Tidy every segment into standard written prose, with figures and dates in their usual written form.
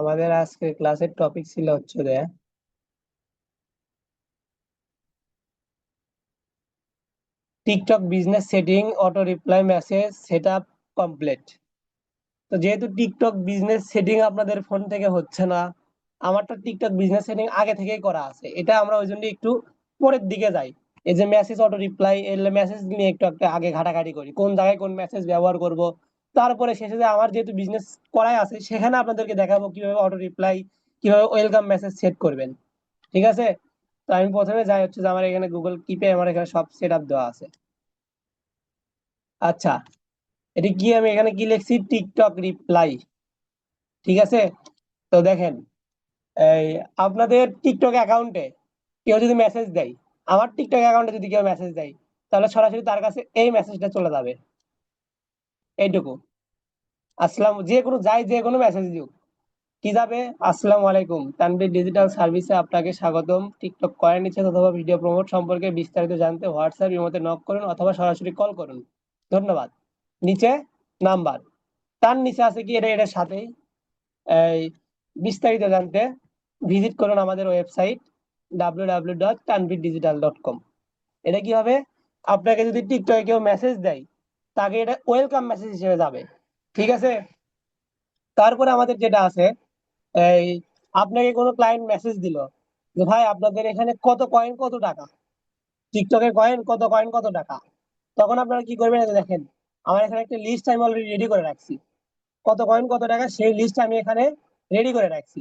আমাদের আজকে ক্লাসের টপিক ছিল হচ্ছে যে TikTok business setting auto reply message setup complete. তো যেহেতু টিকটক বিজনেস সেটিং আপনাদের ফোন থেকে হচ্ছে না, আমারটা টিকটক বিজনেস সেটিং আগে থেকেই করা আছে, এটা আমরা ওই জন্য একটু পরের দিকে যাই। এই যে মেসেজ অটো রিপ্লাই এর মেসেজ নিয়ে একটু একটা আগে ঘাটাঘাটি করি, কোন জায়গায় কোন মেসেজ ব্যবহার করব। তারপরে শেষে যে আমার যেহেতু বিজনেস করাই আছে, সেখানে আপনাদেরকে দেখাবো কিভাবে অটো রিপ্লাই, কিভাবে ওয়েলকাম মেসেজ সেট করবেন। ঠিক আছে। তো আমি প্রথমে যাই হচ্ছে যে আমার এখানে গুগল কিপে আমার এখানে সব সেট আপ দেওয়া আছে। আচ্ছা, এটি কি, আমি এখানে কি লিখছি, টিকটক রিপ্লাই। ঠিক আছে। তো দেখেন, এই আপনাদের টিকটক অ্যাকাউন্টে কেউ যদি মেসেজ দেয়, আমার টিকটক অ্যাকাউন্টে যদি কেউ মেসেজ দেয়, তাহলে সরাসরি তার কাছে এই মেসেজটা চলে যাবে, এইটুকু। আসসালাম, যে কোনো যাই যে কোনো মেসেজ দিও, কি যাবে, আসসালামু আলাইকুম, তানভীর ডিজিটাল সার্ভিসে আপনাকে স্বাগতম। টিকটক কয়েন নিচ্ছে অথবা ভিডিও প্রমোট সম্পর্কে বিস্তারিত জানতে হোয়াটসঅ্যাপ ইমোতে নক করুন অথবা সরাসরি কল করুন। ধন্যবাদ। নিচে নাম্বার, তার নিচে আছে কি, এটার সাথেই এই বিস্তারিত জানতে ভিজিট করুন আমাদের ওয়েবসাইট www.tanvirdigital.com। এটা কি হবে, আপনাকে যদি টিকটকে কেউ মেসেজ দেয়, তাকে এটা ওয়েলকাম মেসেজ হিসেবে যাবে। ঠিক আছে। তারপরে আমাদের যেটা আছে, এই আপনাকে কোনো ক্লায়েন্ট মেসেজ দিল যে ভাই আপনাদের এখানে কত কয়েন কত টাকা, টিকটকের কয়েন কত, কয়েন কত টাকা। তখন আপনারা কি করবেন, এই যে দেখেন, আমার এখানে একটা লিস্ট আমি অলরেডি রেডি করে রাখছি, কত কয়েন কত টাকা সেই লিস্ট আমি এখানে রেডি করে রাখছি।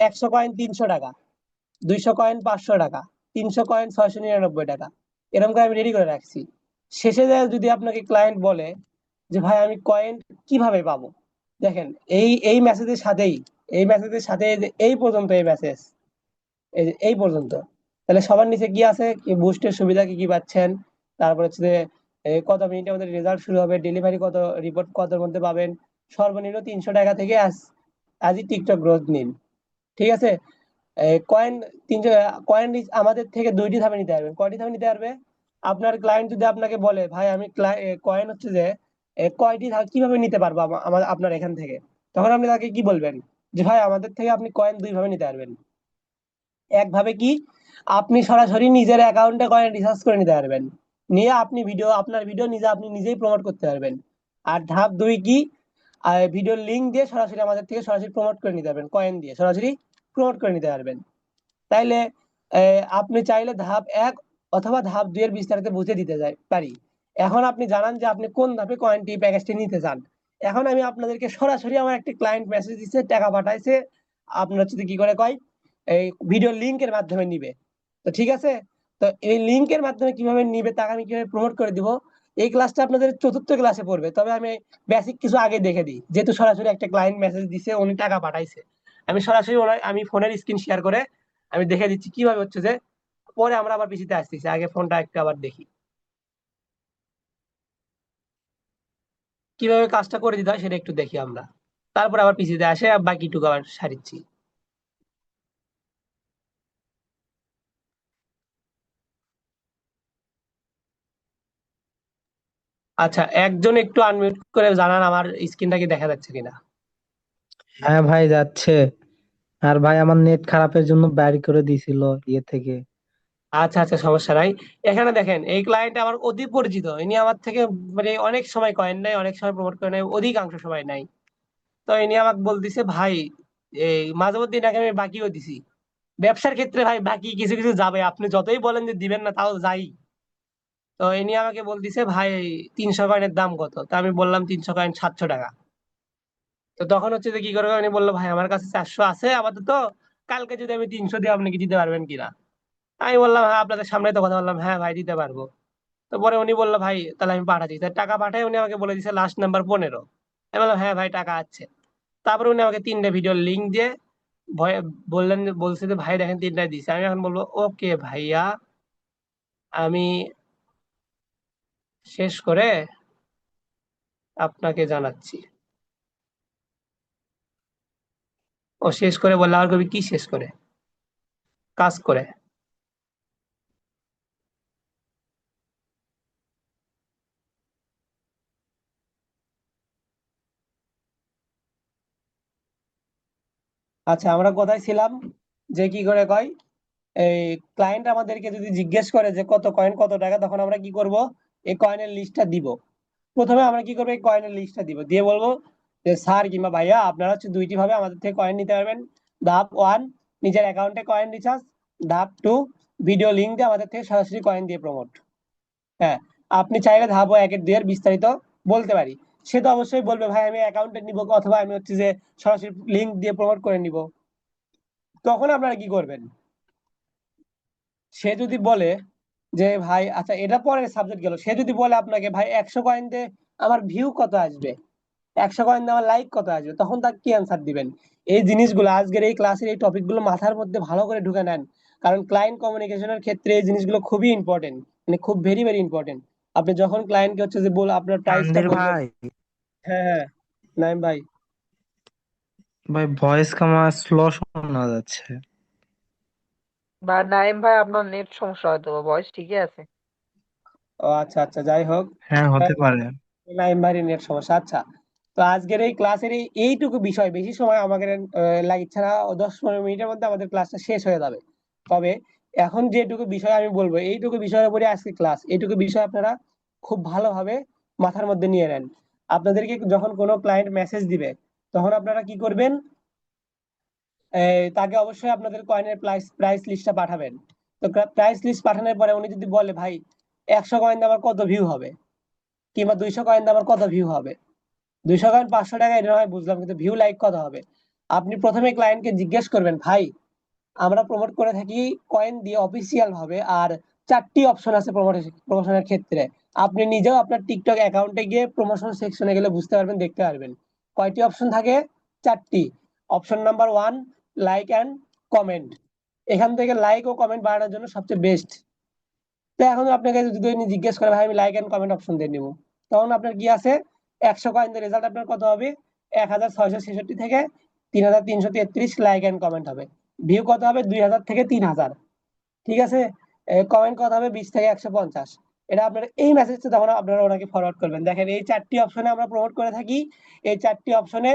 100 কয়েন 300 টাকা, 200 কয়েন 500 টাকা, 300 কয়েন 699 টাকা, এরকম করে আমি রেডি করে রাখছি। শেষে যায় যদি আপনাকে ক্লায়েন্ট বলে যে ভাই আমি কয়েন কিভাবে পাবো, দেখেন এই এই মেসেজের সাথেই, এই মেসেজের সাথে এই যে এই পর্যন্ত এই মেসেজ, এই যে এই পর্যন্ত, তাহলে সবার নিচে কি আছে, কি বুস্টের সুবিধা কি কি পাচ্ছেন, তারপর হচ্ছে যে কত মিনিটে আমাদের রেজাল্ট শুরু হবে, ডেলিভারি কত, রিপোর্ট কতর মধ্যে পাবেন, সর্বনিম্ন 300 টাকা থেকে আজই টিকটক গ্রোথ নিন। ঠিক আছে। কয়েন 300, কয়েন আমাদের থেকে দুইটি ধাপে নিতে পারবেন, কয়টি ধাপে নিতে পারবে, আপনার ক্লায়েন্ট যদি আপনাকে বলে ভাই আমি কয়েন হচ্ছে যে কয়টি ধাপ কিভাবে নিতে পারবো আমার আপনার এখান থেকে, তখন আপনি তাকে কি বলবেন, যে ভাই আমাদের থেকে আপনি কয়েন দুই ভাবে নিতে পারবেন। এক ভাবে কি, আপনি সরাসরি নিজের অ্যাকাউন্টে কয়েন রিসার্চ করে নিতে পারবেন, নিয়ে আপনি ভিডিও, আপনার ভিডিও নিজে আপনি নিজেই প্রমোট করতে পারবেন। আর ধাপ দুই কি, ভিডিওর লিংক দিয়ে সরাসরি আমাদের থেকে সরাসরি প্রমোট করে নিতে পারবেন, কয়েন দিয়ে সরাসরি প্রমোট করে নিতে পারবেন। তাইলে আপনি চাইলে ধাপ এক অথবা ধাপ দুই এর বিস্তারিত বুঝে দিতে পারি। এখন আপনি জানান যে আপনি কোন ধাপে কয়েনটি প্যাকেজটি নিতে চান। এখন আমি আপনাদেরকে সরাসরি, আমার একটা ক্লায়েন্ট মেসেজ দিচ্ছে, টাকা পাঠাইছে, আপনার হচ্ছে কি করে কয়, এই ভিডিও লিংকের মাধ্যমে নিবে। তো ঠিক আছে। তো এই লিংকের মাধ্যমে কিভাবে নিবে, তাকে আমি কিভাবে প্রমোট করে দিব, এই ক্লাসটা আপনাদের চতুর্থ ক্লাসে পড়বে। তবে আমি বেসিক কিছু আগে দেখে দিই, যেহেতু সরাসরি একটা ক্লায়েন্ট মেসেজ দিছে, উনি টাকা পাঠাইছে, আমি সরাসরি আমি ফোনের স্ক্রিন শেয়ার করে আমি দেখে দিচ্ছি কিভাবে হচ্ছে যে, পরে আমরা আবার পিছিয়ে আসতেছি, আগে ফোনটা একটু আবার দেখি কিভাবে কাজটা করে দিতে হয়, সেটা একটু দেখি আমরা, তারপর আবার পিছিয়ে আসে বাকিটুকু আবার সারিচ্ছি। আচ্ছা, একজন একটু আনমিউট করে জানান আমার স্ক্রিনটা কি দেখা যাচ্ছে কিনা। হ্যাঁ ভাই, যাচ্ছে। আর ভাই, আমার নেট খারাপের জন্য বাইরে করে দিছিল ইয়ে থেকে। আচ্ছা আচ্ছা, সমস্যা নাই। এখানে দেখেন, এই ক্লায়েন্ট আমার অতি পরিচিত, ইনি আমার থেকে মানে অনেক সময় কয়েন নাই, অনেক সময় প্রমোট করে নাই, অধিকাংশ সময় নাই। তো ইনি আমাকে বলতেছে ভাই, এই মাঝে মধ্যে এটাকে আমি বাকিও দিছি। ব্যবসার ক্ষেত্রে ভাই বাকি কিছু কিছু যাবে, আপনি যতই বলেন যে দিবেন না, তাও যাই। তো ইনি আমাকে বলতিছে ভাই 300 কয়েনের দাম কত, তা আমি বললাম 300 কয়েন 700 টাকা। তো তখন হচ্ছে যে কি করবে, উনি বললো ভাই আমার কাছে 400 আছে আপাতত, কালকে যদি আমি 300 দিই আপনি কি দিতে পারবেন কিনা। আমি বললাম হ্যাঁ, আপনাদের সামনে তো কথা বললাম, হ্যাঁ ভাই দিতে পারবো। তো পরে উনি বললো ভাই তাহলে আমি পাঠাচ্ছি, তাই টাকা পাঠাই, উনি আমাকে বলে দিছে লাস্ট নাম্বার 15। আমি বললাম হ্যাঁ ভাই টাকা আছে। তারপরে উনি আমাকে 3টে ভিডিওর লিঙ্ক দিয়ে ভয় বলছে যে ভাই দেখেন 3টাই দিছে। আমি এখন বলবো ওকে ভাইয়া, আমি শেষ করে আপনাকে জানাচ্ছি। ও শেষ করে বললে, আর কবি কি শেষ করে, কাজ করে। আচ্ছা, আমরা কোথায় ছিলাম? যে কি করে কয়, এই ক্লায়েন্ট আমাদেরকে যদি জিজ্ঞেস করে যে কত কয়েন কত টাকা, তখন আমরা কি করব? এই কয়েনের লিস্টটা দিব। প্রথমে আমরা কি করবো, এই কয়েনের লিস্টটা দিব, দিয়ে বলবো যে স্যার কিংবা ভাইয়া, আপনারা হচ্ছে দুইটি ভাবে আমাদের থেকে কয়েন নিতে পারবেন। ধাপ ওয়ান, নিজের অ্যাকাউন্টে কয়েন রিচার্জ। ধাপ টু, ভিডিও লিঙ্ক দিয়ে আমাদের থেকে সরাসরি কয়েন দিয়ে প্রমোট। হ্যাঁ, আপনি চাইলে ধাপ ও একের দুইয়ের বিস্তারিত বলতে পারি। সে তো অবশ্যই বলবে ভাই আমি অ্যাকাউন্টে নিব, অথবা আমি হচ্ছে যে সরাসরি লিঙ্ক দিয়ে প্রমোট করে নিব। তখন আপনারা কি করবেন? সে যদি বলে যে ভাই, আচ্ছা এটা পরের সাবজেক্ট গেল, সে যদি বলে আপনাকে ভাই 100 কয়েন দিয়ে আমার ভিউ কত আসবে, 100 কয়েন দিয়ে আমার লাইক কত আসবে, তখন তাকে কি অ্যান্সার দিবেন? এই জিনিসগুলো আজকের এই ক্লাসের এই টপিকগুলো মাথার মধ্যে ভালো করে ঢুকে নেন। কারণ ক্লায়েন্ট কমিউনিকেশনের ক্ষেত্রে এই জিনিসগুলো খুবই ইম্পর্টেন্ট, মানে খুব ভেরি ভেরি ইম্পর্টেন্ট। আপনি যখন ক্লায়েন্টকে হচ্ছে যে বল আপনার প্রাইসটা তানভীর বলবেন। ভাই, হ্যাঁ হ্যাঁ, নাইম ভাই। ভাই ভয়েস আমার স্লো শোনা যাচ্ছে। বা নাইম ভাই, আপনার নেট সমস্যা হয়তো, ভয়েস ঠিকই আছে। ও আচ্ছা আচ্ছা, যাই হোক। হ্যাঁ, হতে পারে। নাইম ভাই নেট সমস্যা। আচ্ছা, তো আজকের এই ক্লাসের এইটুকু বিষয়, বেশি সময় আমাদের লাগছে না, 10-15 মিনিটের মধ্যে আমাদের ক্লাসটা শেষ হয়ে যাবে। তবে এখন যেটুকু বিষয় আমি বলবো, এইটুকু বিষয়ের উপরে আজকে ক্লাস, এইটুকু বিষয় আপনারা খুব ভালোভাবে মাথার মধ্যে নিয়ে নেন। আপনাদেরকে যখন কোনো ক্লায়েন্ট মেসেজ দিবে, তখন আপনারা কি করবেন? তাকে অবশ্যই আপনাদের কয়েনের প্রাইস প্রাইস লিস্টটা পাঠাবেন। তো প্রাইস লিস্ট পাঠানোর পরে উনি যদি বলে ভাই 100 কয়েন দিয়ে আমার কত ভিউ হবে, কিংবা 200 কয়েন দিয়ে আমার কত ভিউ হবে, 200 কয়েন 500 টাকা এটা হয় বুঝলাম, কিন্তু ভিউ লাইক কত হবে? আপনি প্রথমে ক্লায়েন্টকে জিজ্ঞেস করবেন ভাই, আমরা প্রমোট করে থাকি কয়েন দিয়ে অফিসিয়াল ভাবে, আর 4টি অপশন আছে প্রমোশনের ক্ষেত্রে। আপনি নিজেও আপনার টিকটক অ্যাকাউন্টে গিয়ে প্রমোশন সেকশনে গেলে বুঝতে পারবেন, দেখতে পারবেন কয়টি অপশন থাকে। 4টি। Option number one, like and comment. এখান থেকে লাইক ও কমেন্ট বাড়ানোর জন্য সবচেয়ে বেস্ট। তো এখন আপনাকে যদি উনি জিজ্ঞেস করে ভাই আমি লাইক এন্ড কমেন্ট অপশন দিয়ে নিবো, তখন আপনার কি আছে? 100 কয়েন রেজাল্ট আপনার কত হবে? 1666 থেকে 3333 লাইক এন্ড কমেন্ট হবে। ভিউ কত হবে? 2000 থেকে 3000। ঠিক আছে। কমেন্ট কত হবে? 20 থেকে 150। এটা আপনার এই মেসেজটা তখন আপনারা ওনাকে ফরওয়ার্ড করবেন। দেখেন এই 4টি অপশনে আমরা প্রমোট করে থাকি। এই 4টি অপশনে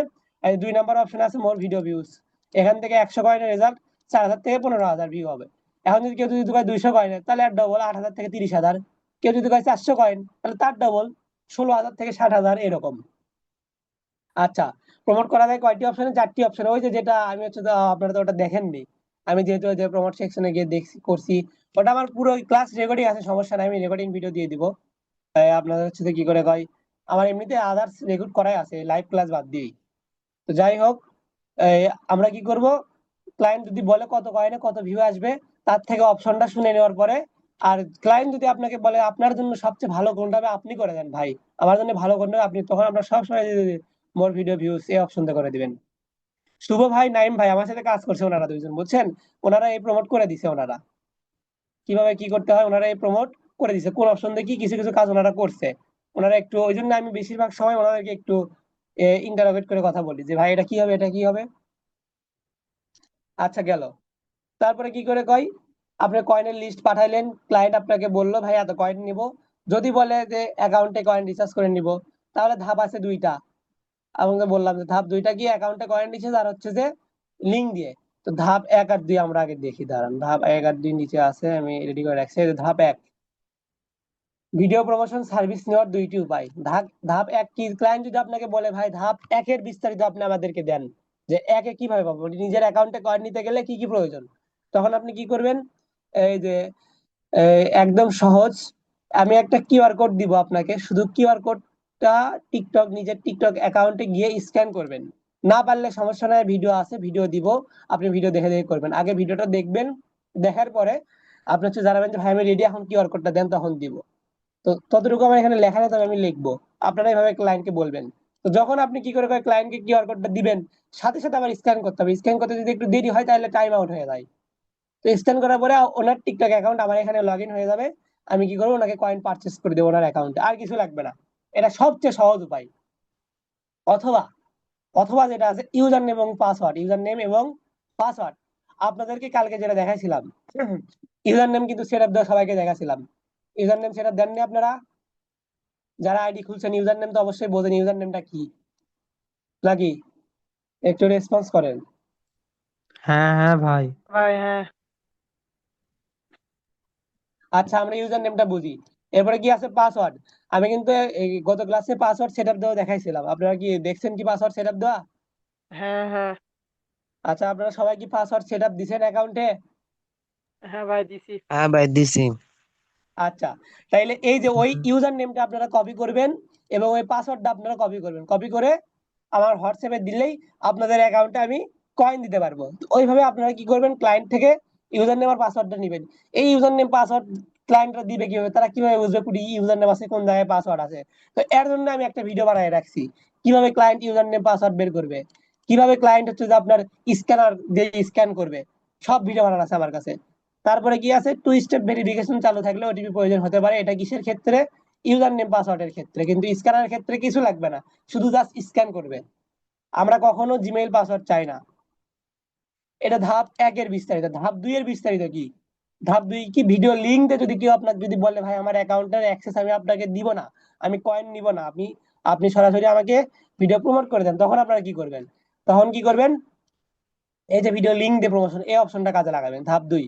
2 নম্বর অপশন আছে মোর ভিডিও ভিউজ। এখান থেকে 100 কয়েনের রেজাল্ট 4000 থেকে 15,000 ভিউ হবে। এখন যদি কেউ যদি কয় 200 কয়েনের, তাহলে আর ডবল 8,000 থেকে 30,000। কেউ যদি কয় 400 কয়েন, তাহলে তার ডবল 16,000 থেকে 60,000, এরকম। আচ্ছা, প্রমোট করা যায় কয়টি অপশনে? 4টি অপশনে। ওই যে যেটা আমি হচ্ছে আপনারা তো ওটা দেখেননি, আমি যেহেতু ওই যে প্রমোট সেকশনে গিয়ে দেখছি করছি, ওটা আমার পুরো ক্লাস রেকর্ডিং আছে, সমস্যা নাই, আমি রেকর্ডিং ভিডিও দিয়ে দিব। আপনাদের হচ্ছে যে কি করে কয়, আমার এমনিতে আদার্স রেকর্ড করাই আছে লাইভ ক্লাস বাদ দিয়েই। তো যাই হোক, এই আমরা কি করব, ক্লায়েন্ট যদি বলে কত কয়েনে কত ভিউ আসবে, তার থেকে অপশনটা শুনে নেওয়ার পরে, আর ক্লায়েন্ট যদি আপনাকে বলে আপনার জন্য সবচেয়ে ভালো কোনটা হবে, আপনি করে দেন ভাই, আমার জন্য ভালো কোনটা হবে, আপনি তখন আমরা সবসময় মোর ভিডিও ভিউস এই অপশনটা করে দিবেন। শুভ ভাই, নাইম ভাই আমার সাথে কাজ করছে, ওনারা দুইজন বুঝছেন, ওনারা এই প্রমোট করে দিছে। ওনারা কিভাবে কি করতে হয় ওনারা এই প্রমোট করে দিছে, কোন অপশন দিয়ে কি কিছু কিছু কাজ ওনারা করছে। ওনারা একটু, ওই জন্য আমি বেশিরভাগ সময় ওনাদেরকে একটু ইন্টারোগেট করে কথা বলি যে ভাই এটা কি হবে, এটা কি হবে। আচ্ছা, গেল। তারপরে কি করে কয়, আপনি কয়েনের লিস্ট পাঠাইলেন, ক্লায়েন্ট আপনাকে বললো ভাই এত কয়েন নিব। যদি বলে যে অ্যাকাউন্টে কয়েন রিচার্জ করে নিব, তাহলে ধাপ আছে দুইটা। আমাকে বললাম যে ধাপ দুইটা কি, অ্যাকাউন্টে কয়েন রিচার্জ আর হচ্ছে যে লিঙ্ক দিয়ে। তো ধাপ 1 আর 2 আমরা আগে দেখি, দাঁড়ান। ধাপ 1 আর 2 নিচে আছে, আমি রেডি করে রাখছি। এই যে ধাপ 1, ভিডিও প্রমোশন সার্ভিস নেওয়ার 2টি উপায়। ধাপ ধাপ 1 কি, ক্লায়েন্ট যদি আপনাকে বলে ভাই ধাপ 1-এর বিস্তারিত আপনি আমাদেরকে দেন, যে একে কিভাবে পাবো, নিজের অ্যাকাউন্টে কয়েন নিতে গেলে কি কি প্রয়োজন, তখন আপনি কি করবেন? এই যে একদম সহজ, আমি একটা কিউআর কোড দিব আপনাকে, শুধু কিউআর কোডটা টিকটক, নিজের টিকটক অ্যাকাউন্টে গিয়ে স্ক্যান করবেন। না পারলে সমস্যা নাই, ভিডিও আছে, ভিডিও দিব, আপনি ভিডিও দেখে দেখে করবেন। আগে ভিডিওটা দেখবেন, দেখার পরে আপনি হচ্ছে জানাবেন যে ভাই আমি রেডি, এখন কিউআর কোডটা দেন, তখন দিব। তো ততটুকু আমার এখানে লেখা নেই, তবে আমি লিখবো। আপনারা এইভাবে ক্লায়েন্টকে বলবেন। তো যখন আপনি কি করে ক্লায়েন্টকে কিউআর কোডটা দিবেন, সাথে সাথে আবার স্ক্যান করতে হবে। স্ক্যান করতে যদি একটু দেরি হয়, তাহলে টাইম আউট হয়ে যায়। তো স্ক্যান করার পরে ওনার টিকটক অ্যাকাউন্ট আমার এখানে লগ ইন হয়ে যাবে। আমি কি করবো, ওনাকে কয়েন পারচেস করে দেবো ওনার অ্যাকাউন্টে, আর কিছু লাগবে না। এটা সবচেয়ে সহজ উপায়। অথবা অথবা যেটা আছে, ইউজার নেম এবং পাসওয়ার্ড। ইউজার নেম এবং পাসওয়ার্ড আপনাদেরকে কালকে যেটা দেখাইছিলাম, ইউজার নেম কিন্তু সেট আপ দেওয়া সবাইকে দেখাছিলাম। ইউজার নেম সেট আপ দেননি আপনারা? যারা আইডি খুলছেন, ইউজার নেম তো অবশ্যই বোঝেন ইউজার নেমটা কি, নাকি? একটু রেসপন্স করেন। হ্যাঁ হ্যাঁ ভাই। ভাই হ্যাঁ। আচ্ছা, আমরা ইউজার নেমটা বুঝি, এরপরে কি আছে পাসওয়ার্ড। আমি কিন্তু এই গত ক্লাসে পাসওয়ার্ড সেটআপ দেওয়া দেখাইছিলাম, আপনারা কি দেখছেন কি পাসওয়ার্ড সেটআপ দেওয়া? হ্যাঁ হ্যাঁ। আচ্ছা, আপনারা সবাই কি পাসওয়ার্ড সেটআপ দিছেন অ্যাকাউন্টে? হ্যাঁ ভাই দিছি। হ্যাঁ ভাই দিছি। আচ্ছা, তাইলে এই যে ওই ইউজার নেমটা আপনারা কপি করবেন এবং ওই পাসওয়ার্ডটা আপনারা কপি করবেন, কপি করে আমার হোয়াটসঅ্যাপে দিলেই আপনাদের অ্যাকাউন্টে আমি কয়েন দিতে পারবো। তো ওইভাবে আপনারা কি করবেন, ক্লায়েন্ট থেকে ইউজার নেম আর পাসওয়ার্ডটা নেবেন। এই ইউজার নেম পাসওয়ার্ড ক্লায়েন্টরা দিবে কিভাবে, তারা কিভাবে বুঝবে কোন ইউজার নেম আছে, কোন জায়গায় পাসওয়ার্ড আছে? তো এর জন্য আমি একটা ভিডিও বানিয়ে রাখছি, কিভাবে ক্লায়েন্ট ইউজার নেম পাসওয়ার্ড বের করবে, কিভাবে ক্লায়েন্ট হচ্ছে যে আপনার স্ক্যানার দিয়ে স্ক্যান করবে, সব ভিডিও বানানো আছে আমার কাছে। তারপরে কি আছে, টু স্টেপ ভেরিফিকেশন চালু থাকলে ওটিপি প্রয়োজন হতে পারে। এটা কিসের ক্ষেত্রে? ইউজার নেম পাসওয়ার্ডের ক্ষেত্রে। কিন্তু স্ক্যানারের ক্ষেত্রে কিছু লাগবে না, শুধু জাস্ট স্ক্যান করবে। আমরা কখনো জিমেইল পাসওয়ার্ড চাই না। এটা ধাপ 1 এর বিস্তারিত। ধাপ 2 এর বিস্তারিত কি? ধাপ 2 কি, ভিডিও লিংক দিয়ে যদি কেউ আপনার যদি বলে ভাই আমার অ্যাকাউন্টের অ্যাক্সেস আমি আপনাকে দিব না, আমি কয়েন নিব না, আপনি সরাসরি আমাকে ভিডিও প্রমোট করে দেন, তখন আপনারা কি করবেন? তখন কি করবেন, এই যে ভিডিও লিংক দিয়ে প্রমোশন, এই অপশনটা কাজে লাগাবেন। ধাপ 2,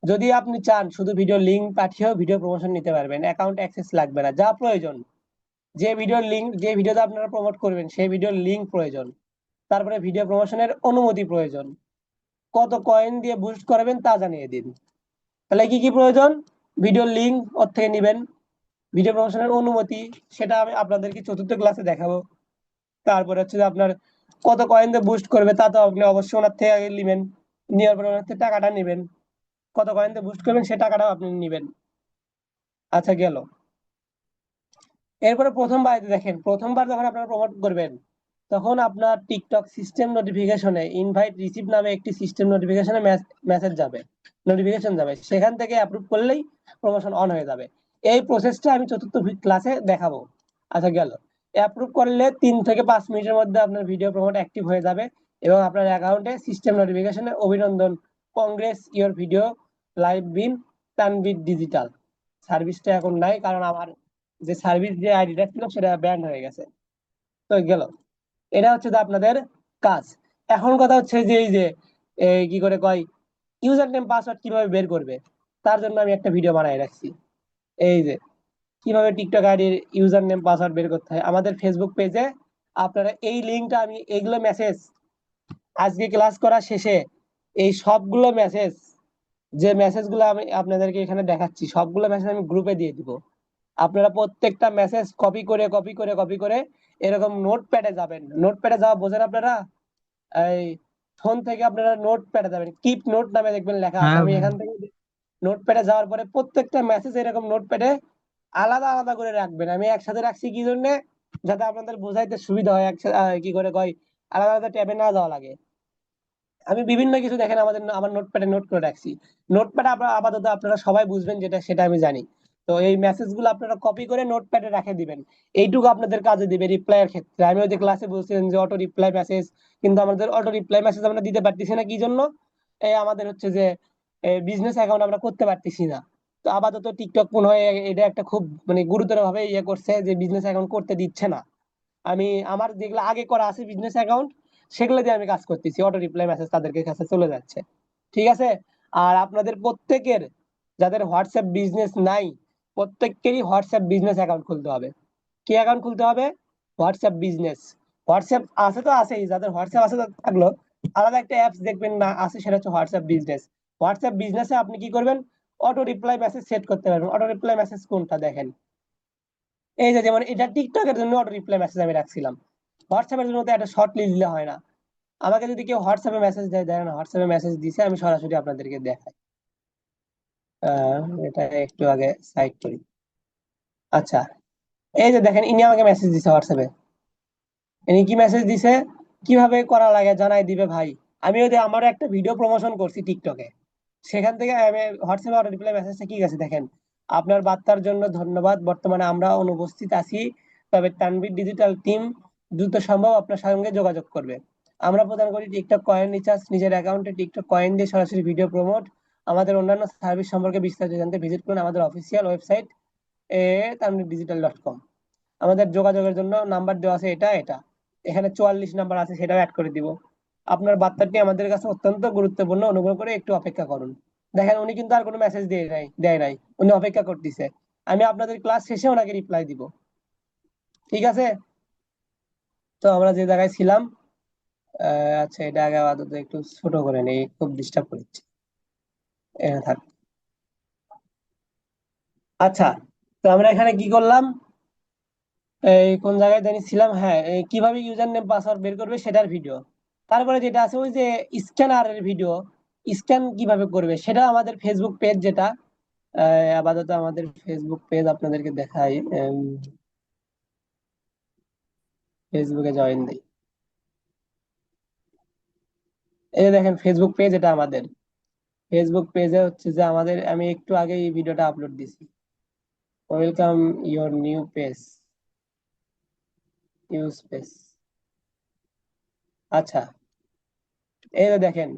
যদি আপনি চান শুধু ভিডিও লিংক পাঠিয়েও ভিডিও প্রমোশন নিতে পারবেন, অ্যাকাউন্ট অ্যাক্সেস লাগবে না। যা প্রয়োজন, যে ভিডিওর লিংক, যে ভিডিওতে আপনারা প্রমোট করবেন সেই ভিডিওর লিংক প্রয়োজন, তারপরে ভিডিও প্রমোশনের অনুমতি প্রয়োজন, কত কয়েন দিয়ে বুস্ট করবেন তা জানিয়ে দিন। তাহলে কি কি প্রয়োজন? ভিডিও লিংক ওর থেকে নিবেন, ভিডিও প্রমোশনের অনুমতি, সেটা আমি আপনাদেরকে চতুর্থ ক্লাসে দেখাবো। তারপরে হচ্ছে যে আপনার কত কয়েন দিয়ে বুস্ট করবে তা তো আপনি অবশ্যই ওনার থেকে আগে নেবেন, নেওয়ার পরে ওনার থেকে টাকাটা নেবেন, কত কয়েন দিয়ে বুস্ট করবেন সে টাকাটাও আপনি নেবেন। আচ্ছা, গেল। এরপরে প্রথমবার দেখেন, প্রথমবার যখন আপনারা প্রমোট করবেন তখন আপনার টিকটক সিস্টেম নোটিফিকেশনে ইনভাইট রিসিভ নামে একটি সিস্টেম নোটিফিকেশনে মেসেজ যাবে, নোটিফিকেশন যাবে, সেখান থেকে অ্যাপ্রুভ করলেই প্রমোশন অন হয়ে যাবে। এই প্রসেসটা আমি চতুর্থ ক্লাসে দেখাবো। আচ্ছা, গেল। অ্যাপ্রুভ করলে 3 থেকে 5 মিনিটের মধ্যে আপনার ভিডিও প্রমোট অ্যাক্টিভ হয়ে যাবে এবং আপনার অ্যাকাউন্টে সিস্টেম নোটিফিকেশনে অভিনন্দন, congrats your video live Bin Tanvir digital. সার্ভিসটা এখন নাই, কারণ আমার যে সার্ভিস যে আইডিটা ছিল সেটা ব্যান হয়ে গেছে। তো গেল, এটা হচ্ছে যে আপনাদের কাজ। এখন কথা হচ্ছে যে এই যে কি করে কয়, ইউজার নেম পাসওয়ার্ড কিভাবে বের করবে, তার জন্য আমি একটা ভিডিও বানাই রাখছি। এই যে কিভাবে টিকটক আইডির ইউজার নেম পাসওয়ার্ড বের করতে হয় আমাদের ফেসবুক পেজে। আপনারা এই লিঙ্কটা, আমি এইগুলো মেসেজ আজকে ক্লাস করা শেষে এই সবগুলো মেসেজ, যে মেসেজগুলো আমি আপনাদেরকে এখানে দেখাচ্ছি সবগুলো মেসেজ আমি গ্রুপে দিয়ে দিব। আপনারা প্রত্যেকটা মেসেজ কপি করে কপি করে কপি করে এরকম নোটপ্যাডে যাবেন। নোটপ্যাডে যাওয়া বোঝেন আপনারা? এই ফোন থেকে আপনারা নোটপ্যাডে যাবেন, কিপ নোট নামে দেখবেন লেখা আছে। হ্যাঁ আমি ভাই। এখান থেকে নোটপ্যাডে যাওয়ার পরে প্রত্যেকটা মেসেজ এরকম নোটপ্যাডে আলাদা আলাদা করে রাখবেন। আমি একসাথে রাখছি কি জন্য, যাতে আপনাদের বোঝাইতে সুবিধা হয়, একসাথে কি করে কয় আলাদা আলাদা ট্যাবে না যাওয়া লাগে। আমি বিভিন্ন কিছু দেখেন আমার নোটপ্যাডে নোট করে রাখছি। নোটপ্যাড আপাতত আপনারা সবাই বুঝবেন যেটা, সেটা আমি জানি। তো এই মেসেজ গুলো আপনারা কপি করে নোটপ্যাডে রেখে দিবেন। এইটুকু আপনাদের কাজে দিবে রিপ্লাইয়ের ক্ষেত্রে। আমি ওই যে ক্লাসে বলছিলেন যে অটো রিপ্লাই মেসেজ, কিন্তু আমাদের অটো রিপ্লাই মেসেজ আমরা দিতে পারতেছি না, কি জন্য? এই আমাদের হচ্ছে যে বিজনেস অ্যাকাউন্ট আমরা করতে পারতেছি না। তো আপাতত টিকটক মনে হয় এটা একটা খুব মানে গুরুতর ভাবে ইয়ে করছে যে বিজনেস অ্যাকাউন্ট করতে দিচ্ছে না। আমি আমার যেগুলো আগে করা আছে বিজনেস অ্যাকাউন্ট, সেগুলো দিয়ে আমি কাজ করতেছি, অটো রিপ্লাই মেসেজ তাদেরকে কাছে চলে যাচ্ছে। ঠিক আছে। আর আপনাদের প্রত্যেকের, যাদের হোয়াটসঅ্যাপ বিজনেস নাই, প্রত্যেককেরই হোয়াটসঅ্যাপ বিজনেস অ্যাকাউন্ট খুলতে হবে। কি অ্যাকাউন্ট খুলতে হবে? WhatsApp business. হোয়াটসঅ্যাপ আছে তো আছেই, যাদের হোয়াটসঅ্যাপ আছে তাদের থাকলো, আলাদা একটা অ্যাপস দেখবেন না আছে, সেটা হচ্ছে হোয়াটসঅ্যাপ বিজনেস। হোয়াটসঅ্যাপ বিজনেসে আপনি কি করবেন, অটো রিপ্লাই মেসেজ সেট করতে পারবেন। অটো রিপ্লাই মেসেজ কোনটা দেখেন, এই যে যেমন এটা টিকটকের জন্য অটো রিপ্লাই মেসেজ আমি রাখছিলাম। হোয়াটসঅ্যাপের জন্য তো একটা শর্ট লিস্ট দিলে হয় না। আমাকে যদি কেউ হোয়াটসঅ্যাপে মেসেজ দেয়, দেখেন হোয়াটসঅ্যাপে মেসেজ দিছে, আমি সরাসরি আপনাদেরকে দেখাই। এটা একটু আগে সাইড করি। আচ্ছা, এই যে দেখেন ইনি আমাকে মেসেজ দিছে হোয়াটসঅ্যাপে। ইনি কি মেসেজ দিছে, কিভাবে করা লাগে জানাই দিবে ভাই। আমি ওই যে আমারও একটা ভিডিও প্রমোশন করছি টিকটকে, সেখান থেকে আমি হোয়াটসঅ্যাপে অটো রিপ্লাই মেসেজটা কি গেছে দেখেন। আপনার বার্তার জন্য ধন্যবাদ, বর্তমানে আমরা অনুপস্থিত আছি, তবে তানভীর ডিজিটাল টিম দ্রুত সম্ভব আপনার সঙ্গে যোগাযোগ করবে। আমরা প্রদান করি টিকটক কয়েন রিচার্জ, নিজের অ্যাকাউন্টে টিকটক কয়েন দিয়ে সরাসরি ভিডিও প্রমোট। আমাদের অন্যান্য সার্ভিস সম্পর্কে বিস্তারিত জানতে ভিজিট করুন আমাদের অফিসিয়াল ওয়েবসাইট tanveerdigital.com। আমাদের যোগাযোগের জন্য নাম্বার দেওয়া আছে এটা এটা, এখানে 44 নাম্বার আছে, সেটাও অ্যাড করে দিব। আপনার বার্তাটি আমাদের কাছে অত্যন্ত গুরুত্বপূর্ণ, অনুগ্রহ করে একটু অপেক্ষা করুন। দেখেন উনি কিন্তু আর কোনো মেসেজ দেয় নাই, উনি অপেক্ষা করতেছে। আমি আপনাদের ক্লাস শেষে ওনাকে রিপ্লাই দিব। ঠিক আছে? তো আমরা যে জায়গায় ছিলাম, আচ্ছা এটা আগে আপাতত একটু ছোট করে নেই, খুব ডিস্টার্ব করছে। থাক। আচ্ছা, তো আমরা এখানে কি করলাম? এই কোন জায়গায় জানি ছিলাম, হ্যাঁ, এই কিভাবে ইউজার নেম পাসওয়ার্ড বের করবে সেটার ভিডিও। তারপরে যেটা আছে ওই যে স্ক্যানারের ভিডিও, স্ক্যান কিভাবে করবে সেটা আমাদের ফেসবুক পেজ যেটা, আপাতত আমাদের ফেসবুক পেজ আপনাদেরকে দেখাই। ফেসবুকে জয়েন দিই। এই যে দেখেন ফেসবুক পেজ, এটা আমাদের ফেসবুক পেজে হচ্ছে যে আমাদের, আমি একটু আগে এই ভিডিওটা আপলোড দিছি। Welcome your new page, new page. আচ্ছা, এই যে দেখেন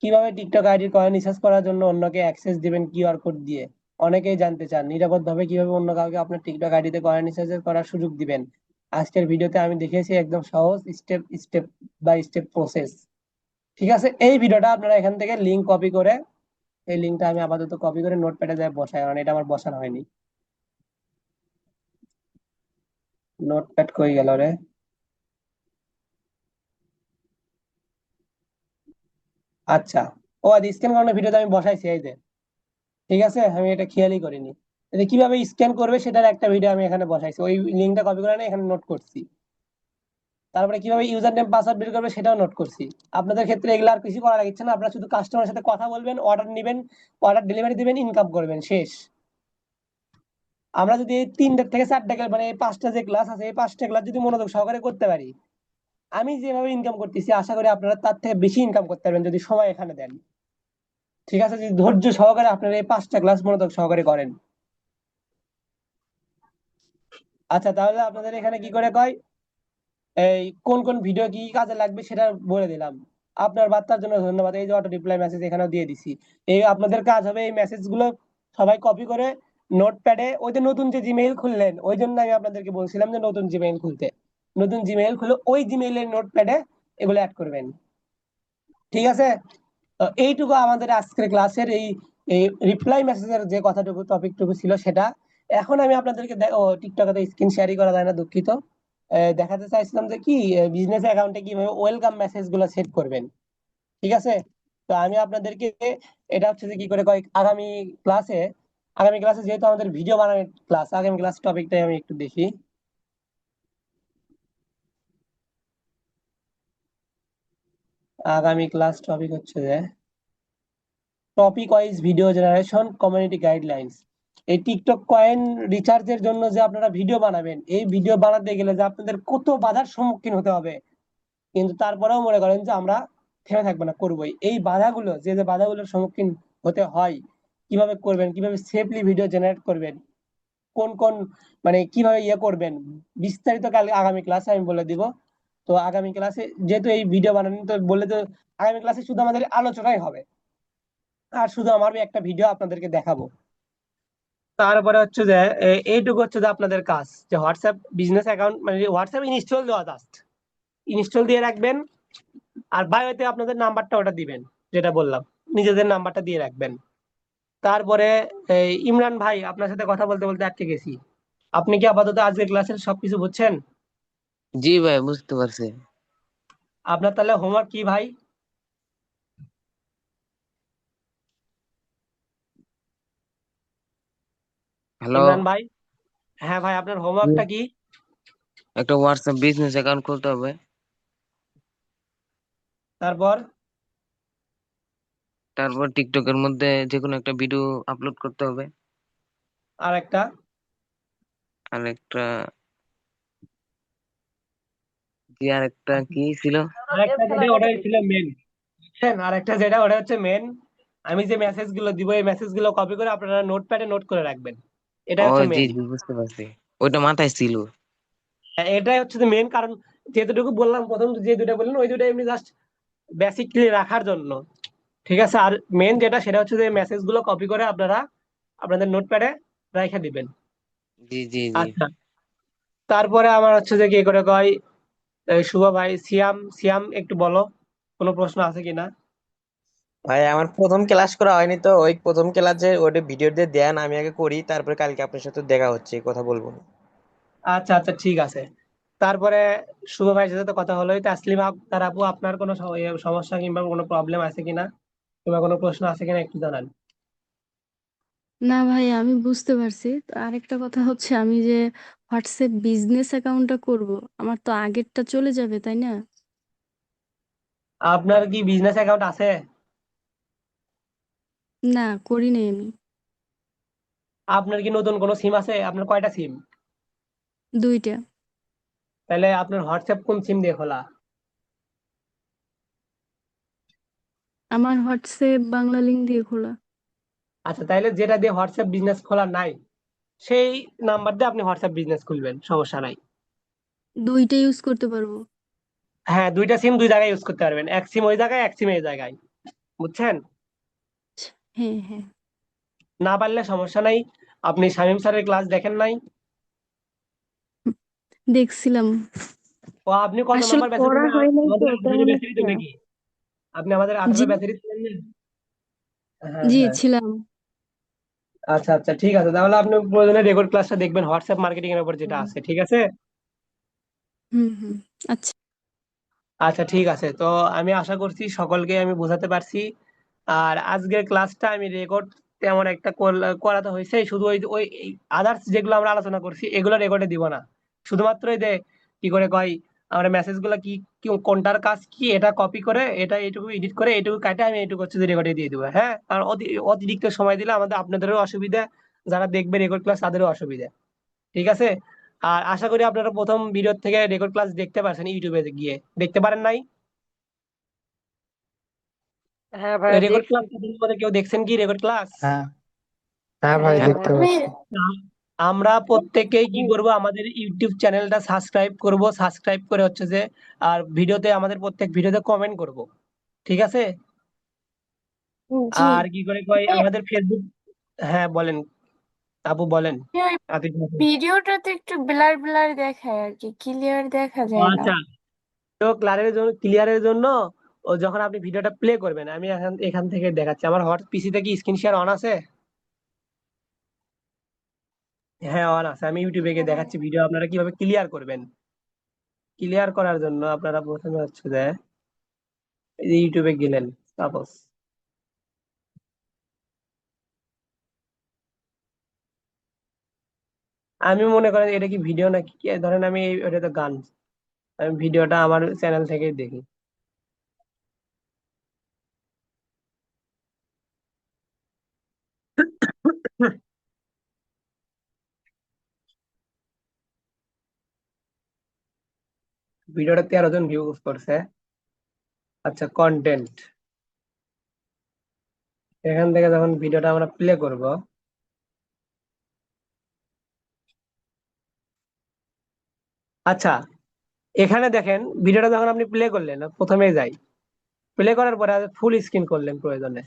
কিভাবে টিকটক আইডির কয়েন রিসার্চ করার জন্য অন্যকে অ্যাক্সেস দিবেন কিউআর কোড দিয়ে। অনেকেই জানতে চান নিরাপদভাবে কিভাবে অন্য কাউকে আপনার টিকটক আইডিতে কয়েন রিসার্চ করার সুযোগ দিবেন। আজকের ভিডিওতে আমি দেখিয়েছি একদম সহজ step step by step process. ঠিক আছে, এই ভিডিওটা আপনারা এখান থেকে লিংক কপি করে, এই লিংকটা আমি আপাতত কপি করে নোটপ্যাডে যায় বসাই, কারণ এটা আমার বসানো হয়নি। নোটপ্যাড কই গেল রে? আচ্ছা, ও আদি স্ক্যান করানোর ভিডিওতে আমি বসাইছি এই যে। ঠিক আছে, আমি এটা খেয়ালই করিনি। এটা কিভাবে স্ক্যান করবে সেটার একটা ভিডিও আমি এখানে বসাইছি, ওই লিঙ্কটা কপি করে এনে এখানে নোট করছি। তারপরে কিভাবে ইউজার নেম পাসওয়ার্ড বের করবে সেটাও নোট করছি। আপনাদের ক্ষেত্রে এগুলো আর কিছু করা লাগছে না, আপনারা শুধু কাস্টমারের সাথে কথা বলবেন, অর্ডার নেবেন, অর্ডার ডেলিভারি দিবেন, ইনকাম করবেন, শেষ। আমরা যদি এই 3টা থেকে 4টা ক্লাস, মানে এই 5টা যে ক্লাস আছে, এই 5টা ক্লাস যদি মনোযোগ সহকারে করতে পারি, আমি যেভাবে ইনকাম করতেছি আশা করি আপনারা তার থেকে বেশি ইনকাম করতে পারবেন যদি সময় এখানে দেন। ঠিক আছে, যদি ধৈর্য সহকারে আপনারা এই 5টা ক্লাস মনোযোগ সহকারে করেন। আচ্ছা, তাহলে আপনাদের এখানে কি করে কয়, এই কোন কোন ভিডিও কি কি কাজে লাগবে সেটা বলে দিলাম। আপনার বার্তার জন্য ধন্যবাদ। এই যে অটো রিপ্লাই মেসেজ এখানেও দিয়ে দিছি। এই আপনাদের কাজ হবে এই মেসেজ গুলো সবাই কপি করে নোটপ্যাডে, ওই যে নতুন যে জিমেইল খুললেন, ওই জন্য আমি আপনাদেরকে বলছিলাম যে নতুন জিমেইল খুলতে, নতুন জিমেইল খুলে ওই জিমেইলের নোটপ্যাডে এগুলো অ্যাড করবেন। ঠিক আছে, তো এইটুকু আমাদের আজকের ক্লাসের এই এই রিপ্লাই মেসেজের যে কথাটুকু টপিকটুকু ছিল সেটা। এখন আমি আপনাদেরকে টিকটকে তো স্ক্রিন শেয়ারই করা যায় না, দুঃখিত। দেখাতে চাইছিলাম যে কি বিজনেস অ্যাকাউন্টে কিভাবে ওয়েলকাম মেসেজ গুলো সেট করবেন। ঠিক আছে, তো আমি আপনাদেরকে এটা হচ্ছে যে কি করে কয় আগামী ক্লাসে যেহেতু আমাদের ভিডিও বানানোর ক্লাস, আগামী ক্লাস টপিকটাই আমি একটু দেখি। আগামী ক্লাস টপিক হচ্ছে যে topic wise video generation community guidelines. এই টিকটক কয়েন রিচার্জের জন্য যে আপনারা ভিডিও বানাবেন, এই ভিডিও বানাতে গেলে যে আপনাদের কত বাধার সম্মুখীন হতে হবে, কিন্তু তারপরেও মনে করেন যে আমরা থেমে থাকবো না, করবোই। এই বাধাগুলো, যে যে বাধাগুলোর সম্মুখীন হতে হয়, কিভাবে করবেন, কিভাবে সেফলি ভিডিও জেনারেট করবেন, কোন কোন মানে কিভাবে ইয়ে করবেন, বিস্তারিত কাল আগামী ক্লাসে আমি বলে দিব। তো আগামী ক্লাসে যেহেতু এই ভিডিও বানানো তো বললে তো, আগামী ক্লাসে শুধু আমাদের আলোচনাই হবে, আর শুধু আমার একটা ভিডিও আপনাদেরকে দেখাবো। তারপরে হচ্ছে যে এইটুকু হচ্ছে যে আপনাদের কাজ, যে হোয়াটসঅ্যাপ বিজনেস অ্যাকাউন্ট মানে হোয়াটসঅ্যাপ ইনস্টল দেওয়া, জাস্ট ইনস্টল দিয়ে রাখবেন। আর বায়োতে আপনাদের নাম্বারটা ওটা দিবেন, যেটা বললাম, নিজেদের নাম্বারটা দিয়ে রাখবেন। তারপরে ইমরান ভাই, আপনার সাথে কথা বলতে বলতে আটকে গেছি। আপনি কি আপাতত আজকের ক্লাসের সবকিছু বুঝছেন? জি ভাই, বুঝতে পারছি। আপনার তাহলে হোমওয়ার্ক কি ভাই? হ্যালো। ইমরান ভাই, হ্যাঁ ভাই, আপনার হোমওয়ার্কটা কি? একটা হোয়াটসঅ্যাপ বিজনেস অ্যাকাউন্ট খুলতে হবে। তারপর তারপর টিকটকের মধ্যে যে কোনো একটা ভিডিও আপলোড করতে হবে। আর একটা, আর একটা আর একটা কি ছিল? আরেকটা যেটা ওটাই ছিল মেন, আরেকটা যেটা ওটা হচ্ছে মেন, আমি যে মেসেজ গুলো দিব এই মেসেজ গুলো কপি করে আপনারা নোটপ্যাডে নোট করে রাখবেন। এটা ও হচ্ছে জি মেন। জি, বুঝতে পারছি। ওইটা মাথায় ছিল। এটাই হচ্ছে মেন কারণ, যেটুকু বললাম প্রথম যে দুটো বললেন ওই দুটো এমনি জাস্ট বেসিকলি রাখার জন্য। ঠিক আছে, আর মেন যেটা সেটা হচ্ছে যে মেসেজ গুলো কপি করে আপনারা আপনাদের নোটপ্যাডে রেখে দিবেন। জি জি জি। আচ্ছা, তারপরে আমার হচ্ছে যে কি করে কয়, শুভ ভাই, সিয়াম সিয়াম একটু বলো, কোনো প্রশ্ন আছে কিনা? ভাই আমার প্রথম ক্লাস করা হয়নি তো, ওই প্রথম ক্লাসে ওটা ভিডিও দিয়ে দেন, আমি আগে করি, তারপরে কালকে আপনার সাথে দেখা হচ্ছে, কথা বলবো। আচ্ছা আচ্ছা, ঠিক আছে। তারপরে শুভ ভাইয়ের সাথে তো কথা হলো, তাসলিমা আক্তার আপু, আপনার কোনো সমস্যা কিংবা কোনো প্রবলেম আছে কিনা কিংবা কোনো প্রশ্ন আছে কিনা একটু জানান। না ভাই, আমি বুঝতে পারছি। তো আরেকটা কথা হচ্ছে, আমি যে হোয়াটসঅ্যাপ বিজনেস অ্যাকাউন্টটা করব, আমার তো আগেরটা চলে যাবে, তাই না? আপনার কি বিজনেস অ্যাকাউন্ট আছে? না, করি নাই আমি। আপনার কি নতুন কোনো সিম আছে? আপনার কয়টা সিম? 2টা। তাহলে আপনার হোয়াটসঅ্যাপ কোন সিম দিয়ে খোলা? আমার হোয়াটসঅ্যাপ বাংলা লিংক দিয়ে খোলা। আচ্ছা, তাহলে যেটা দিয়ে হোয়াটসঅ্যাপ বিজনেস খোলা নাই, সেই নাম্বার দিয়ে আপনি হোয়াটসঅ্যাপ বিজনেস খুলবেন, সমস্যা নাই। 2টা ইউজ করতে পারবো? হ্যাঁ, দুইটা সিম দুই জায়গায় ইউজ করতে পারবেন, এক সিম ওই জায়গায়, এক সিম এই জায়গায়। বুঝছেন? হ্যাঁ, হ্যাঁ। না পারলে সমস্যা নাই। আপনি শামীম স্যারের ক্লাস দেখেন নাই? হুম, দেখছিলাম। ও, আপনি কত আসলে নাম্বার ব্যাচে পড়া ছিলেন? হয় নাই তো আমাদের 18 তেমন ব্যাচেরই তো একটা। নাকি? আপনি আমাদের জি। 18 ব্যাচেরই ছিলেন না? হ্যাঁ জি, হ্যাঁ। ছিলাম। আচ্ছা আচ্ছা, ঠিক আছে, তাহলে আপনি প্রয়োজনে রেকর্ড ক্লাসটা দেখবেন, হোয়াটসঅ্যাপ মার্কেটিং এর উপর যেটা আছে, ঠিক আছে? হুম, হুম। আচ্ছা। আচ্ছা, ঠিক আছে। তো আমি আশা করছি সকলকে আমি বোঝাতে পারছি। আর আজকের ক্লাসটা আমি রেকর্ড তেমন একটা করাতে হয়েছে, শুধু ওই ওই আদার্স যেগুলো আমরা আলোচনা করছি এগুলো রেকর্ডে দিব না। শুধুমাত্র এই যে কি করে কয়, আমরা মেসেজ গুলা কি কি কোনটার কাজ কি, এটা কপি করে এটা এইটুকু এডিট করে এইটুকু কাটে আমি এইটুকু হচ্ছে রেকর্ডে দিয়ে দিব। হ্যাঁ, আর অতিরিক্ত সময় দিলে আমাদের আপনাদেরও অসুবিধা, যারা দেখবে রেকর্ড ক্লাস তাদেরও অসুবিধা। ঠিক আছে? আর আশা করি আপনারা প্রথম ভিডিও থেকে রেকর্ড ক্লাস দেখতে পারছেন, ইউটিউবে গিয়ে দেখতে পারেন নাই? হ্যাঁ ভাইয়া রেকর্ড দেখছি। ক্লাস মধ্যে কেউ দেখছেন কি রেকর্ড ক্লাস? হ্যাঁ, হ্যাঁ ভাই হ্যাঁ দেখতে হ্যাঁ। পাচ্ছি। আমরা প্রত্যেকেই কি করব, আমাদের ইউটিউব চ্যানেলটা সাবস্ক্রাইব করব, সাবস্ক্রাইব করে হচ্ছে যে আর ভিডিওতে আমাদের প্রত্যেক ভিডিওতে কমেন্ট করব। ঠিক আছে? জি। আর কি করে কয়, আমাদের ফেসবুক। হ্যাঁ বলেন, আপু বলেন। ওই আতিফ বলেন। ভিডিওটাতে একটু ব্লার ব্লার দেখায় আর কি, ক্লিয়ার দেখা ও যায় না। আচ্ছা, তো ক্লিয়ারের জন্য ও যখন আপনি ভিডিওটা প্লে করবেন, আমি এখান এখান থেকে দেখাচ্ছি। আমার হট পিসিতে কি স্ক্রিন শেয়ার অন আছে? হ্যাঁ, অন আছে। আমি ইউটিউবে গিয়ে দেখাচ্ছি ভিডিও আপনারা কিভাবে ক্লিয়ার করবেন। ক্লিয়ার করার জন্য আপনারা প্রথমে হচ্ছে যে এই যে ইউটিউবে গেলেন, সাপোজ আমি মনে করেন এটা কি ভিডিও নাকি ধরেন আমি ওটা তো গান, আমি ভিডিওটা আমার চ্যানেল থেকেই দেখি। ভিডিওটা 13 জন ভিউ করছে। আচ্ছা, কন্টেন্ট, এখান থেকে যখন ভিডিওটা আমরা প্লে করব, আচ্ছা এখানে দেখেন ভিডিওটা যখন আপনি প্লে করলেন, প্রথমে যাই, প্লে করার পরে ফুল স্ক্রিন করলেন প্রয়োজনে,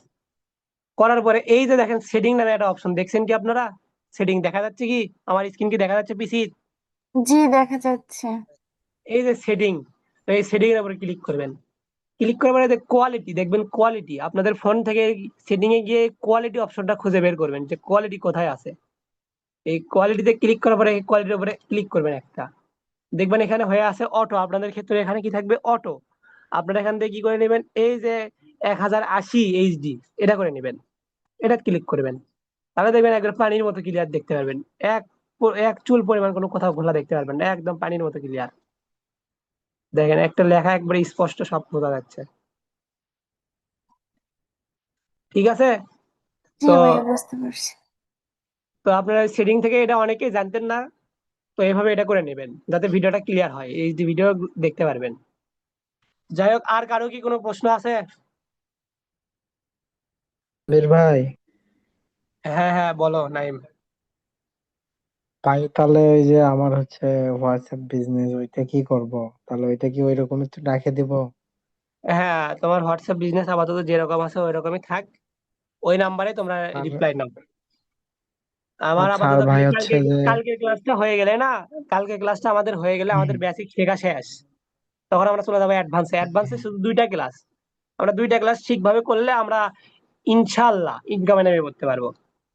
করার পরে এই যে দেখেন সেটিং নামে একটা অপশন দেখছেন কি আপনারা? সেটিং দেখা যাচ্ছে কি? আমার স্ক্রিন কি দেখা যাচ্ছে পিসি? জি, দেখা যাচ্ছে। এই যে সেটিং, এই সেটিং এর উপরে ক্লিক করবেন। ক্লিক করার পরে কোয়ালিটি দেখবেন, কোয়ালিটি আপনাদের ফোন থেকে সেটিং এ গিয়ে কোয়ালিটি অপশনটা খুঁজে বের করবেন যে কোয়ালিটি কোথায় আছে। এই কোয়ালিটিতে ক্লিক করার পরে কোয়ালিটির উপরে ক্লিক করবেন একটা, দেখবেন এখানে হয়ে আছে অটো। আপনাদের ক্ষেত্রে এখানে কি থাকবে? অটো। আপনারা এখান থেকে কি করে নেবেন, এই যে 1080 HD এটা করে নেবেন, এটা ক্লিক করবেন। তাহলে দেখবেন একবার পানির মতো ক্লিয়ার দেখতে পারবেন। এক এক চুল পরিমাণ কোনো কোথাও ঘোলা দেখতে পারবেন না, একদম পানির মতো ক্লিয়ার। দেখেন একটা লেখা একবারে স্পষ্ট সব বোঝা যাচ্ছে। ঠিক আছে? জি তো ভাইয়া, বুঝতে পারছি। তো আপনারা সেটিং থেকে এটা অনেকেই জানতেন না, তো এইভাবে এটা করে নেবেন যাতে ভিডিওটা ক্লিয়ার হয়, এই যে ভিডিও দেখতে পারবেন। যাই হোক, আর কারো কি কোনো প্রশ্ন আছে? বীর ভাই, হ্যাঁ হ্যাঁ, বলো নাইম। ভাই তাহলে ওই যে আমার হচ্ছে হোয়াটসঅ্যাপ বিজনেস, ওইটা কি করব? তাহলে ওইটা কি ওই রকম একটু ডাকে দিব? হ্যাঁ, তোমার হোয়াটসঅ্যাপ বিজনেস আপাতত যেরকম আছে ওই রকমই থাক, ওই নাম্বারে তোমরা আর রিপ্লাই নাও। আমার আচ্ছা, আর আপাতত ভাই কালকে হচ্ছে যে কালকে ক্লাসটা হয়ে গেলে না, কালকে ক্লাসটা আমাদের হয়ে গেলে আমাদের বেসিক শেখা শেষ। তখন আমরা চলে যাবো অ্যাডভান্সে। অ্যাডভান্সে শুধু 2টা ক্লাস, আমরা 2টা ক্লাস ঠিকভাবে করলে আমরা ইনশাল্লাহ ইনকামে নেমে পড়তে পারবো।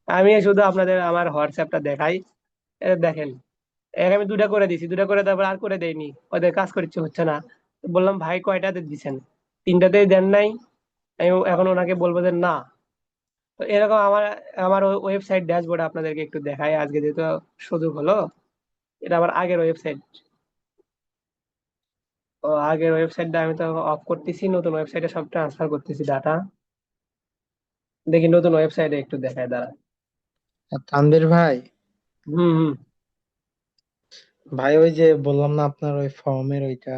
আমি শুধু আপনাদের আমার হোয়াটসঅ্যাপটা দেখাই, দেখেন আমি 2টা করে দিছি, 2টা করে তারপর আর করে দেয়নি, ওদের কাজ করতে হচ্ছে না। তো বললাম ভাই কয়টাতে দিছেন, 3টাতেই দেন নাই। আমি এখন ওনাকে বলবো যে না। তো এরকম আমার আমার ওয়েবসাইট ড্যাশবোর্ড আপনাদেরকে একটু দেখাই আজকে যেহেতু সুযোগ হলো। এটা আমার আগের ওয়েবসাইট, তো আগের ওয়েবসাইটটা আমি তো অফ করতেছি, নতুন ওয়েবসাইটে সব ট্রান্সফার করতেছি ডাটা। দেখি নতুন ওয়েবসাইটে একটু দেখায় দাঁড়া। আর তানভীর ভাই, হুম হুম। ভাই ওই যে বললাম না আপনার ওই ফর্মের ওইটা,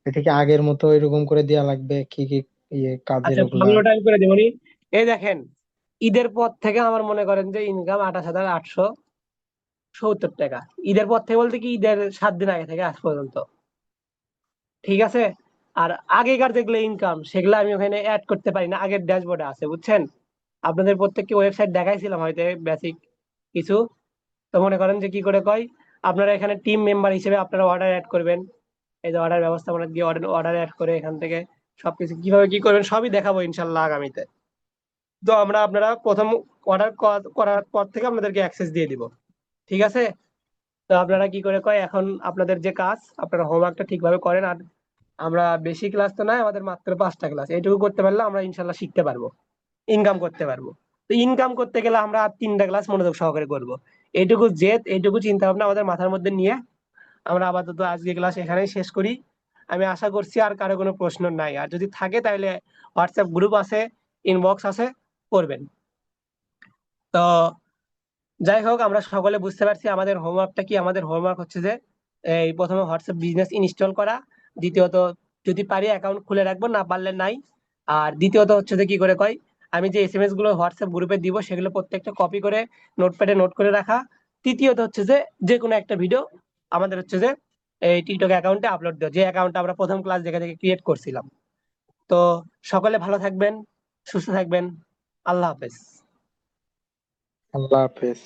এটা কি আগের মতো এরকম করে দেয়া লাগবে? কি কি কাজের আচ্ছা ওগুলা? ভালো টাইম করে দেবনি। এই দেখেন, ঈদের পর থেকে আমার মনে করেন যে ইনকাম 28,870 টাকা। ঈদের পর থেকে বলতে কি ঈদের 7 দিন আগে থেকে আজ পর্যন্ত, ঠিক আছে। আর আগেকার যেগুলো ইনকাম সেগুলো আমি ওখানে অ্যাড করতে পারি না, আগের ড্যাশবোর্ডে আছে বুঝছেন। আপনাদের প্রত্যেককে ওয়েবসাইট দেখাইছিলাম হয়তো বেসিক কিছু। তো মনে করেন যে কি করে কয়, আপনারা এখানে টিম মেম্বার হিসেবে আপনারা অর্ডার অ্যাড করবেন। এই যে অর্ডার ব্যবস্থাপনা দিয়ে অর্ডার অ্যাড করে এখান থেকে সবকিছু কিভাবে কি করবেন সবই দেখাবো ইনশাল্লাহ আগামীতে। তো আমরা আপনারা প্রথম অর্ডার করার পর থেকে আপনাদেরকে অ্যাক্সেস দিয়ে দিব, ঠিক আছে। তো আপনারা কি করে কয় এখন আপনাদের যে কাজ আপনারা হোমওয়ার্কটা ঠিকভাবে করেন। আর আমরা বেশি ক্লাস তো নয়, আমাদের মাত্র 5টা ক্লাস, এইটুকু করতে পারলে আমরা ইনশাল্লাহ শিখতে পারবো, ইনকাম করতে পারবো। তো ইনকাম করতে গেলে আমরা আর 3টা ক্লাস মনোযোগ সহকারে করব। এইটুকু চিন্তা ভাবনা আমাদের মাথার মধ্যে নিয়ে আমরা আপাতত আজকে ক্লাস এখানেই শেষ করি। আমি আশা করছি আর কারো কোনো প্রশ্ন নাই, আর যদি থাকে তাহলে হোয়াটসঅ্যাপ গ্রুপ আছে, ইনবক্স আছে, করবেন। তো যাই হোক, আমরা সকলে বুঝতে পারছি আমাদের হোমওয়ার্কটা কি। আমাদের হোমওয়ার্ক হচ্ছে যে এই প্রথমে হোয়াটসঅ্যাপ বিজনেস ইনস্টল করা, দ্বিতীয়ত যদি পারি অ্যাকাউন্ট খুলে রাখবো, না পারলে নাই। আর দ্বিতীয়ত হচ্ছে যে কি করে কয়, আমি যে এসএমএস গুলো হোয়াটসঅ্যাপ গ্রুপে দিব সেগুলো প্রত্যেকটা কপি করে নোটপ্যাডে নোট করে রাখা। তৃতীয়ত হচ্ছে যে যে কোনো একটা ভিডিও আমাদের হচ্ছে যে এই টিকটক অ্যাকাউন্টে আপলোড দেওয়া, যে অ্যাকাউন্টটা আমরা প্রথম ক্লাস যেখান থেকে ক্রিয়েট করছিলাম। তো সকলে ভালো থাকবেন, সুস্থ থাকবেন। আল্লাহ হাফেজ। আল্লাহ হাফেজ।